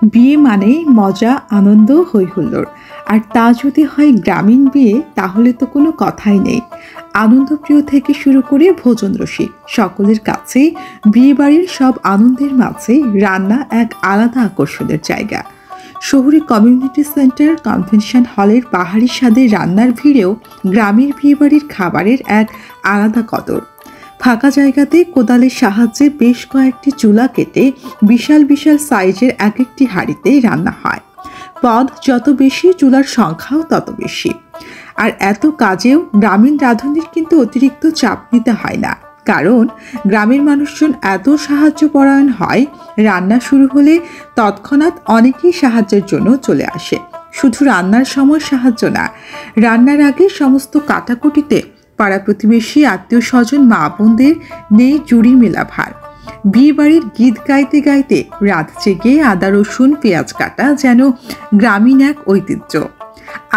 বিয়ে মানেই মজা, আনন্দ, হইহুল্লোড়। আর তা যদি হয় গ্রামীণ বিয়ে, তাহলে তো কোনো কথাই নেই। আনন্দপ্রিয় থেকে শুরু করে ভোজন রসিক সকলের কাছেই বিয়েবাড়ির সব আনন্দের মাঝে রান্না এক আলাদা আকর্ষণের জায়গা। শহুরে কমিউনিটি সেন্টার, কনভেনশন হলের পাহাড়ি স্বাদের রান্নার ভিড়েও গ্রামের বিয়েবাড়ির খাবারের এক আলাদা কদর। ফাঁকা জায়গাতে কোদালের সাহায্যে বেশ কয়েকটি চুলা কেটে বিশাল বিশাল সাইজের এক একটি হাঁড়িতে রান্না হয়। পদ যত বেশি, চুলার সংখ্যাও তত বেশি। আর এত কাজেও গ্রামীণ রাঁধুনির কিন্তু অতিরিক্ত চাপ নিতে হয় না, কারণ গ্রামের মানুষজন এত সাহায্যপরায়ণ হয়, রান্না শুরু হলে তৎক্ষণাৎ অনেকেই সাহায্যের জন্য চলে আসে। শুধু রান্নার সময় সাহায্য না, রান্নার আগে সমস্ত কাটাকুটিতে পাড়া প্রতিবেশী, আত্মীয় স্বজন, মা বোনদের নেই জুড়ি মেলা ভার। বিয়ে বাড়ির গীত গাইতে গাইতে রাত জেগে আদা রসুন পেঁয়াজ কাটা যেন গ্রামীণ এক ঐতিহ্য।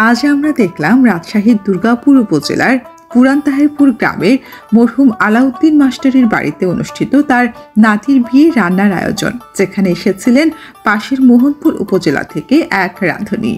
আজ আমরা দেখলাম রাজশাহীর দুর্গাপুর উপজেলার পুরান তাহেরপুর গ্রামের মরহুম আলাউদ্দিন মাস্টারের বাড়িতে অনুষ্ঠিত তার নাতির বিয়ে রান্নার আয়োজন, যেখানে এসেছিলেন পাশের মোহনপুর উপজেলা থেকে এক রাঁধুনি।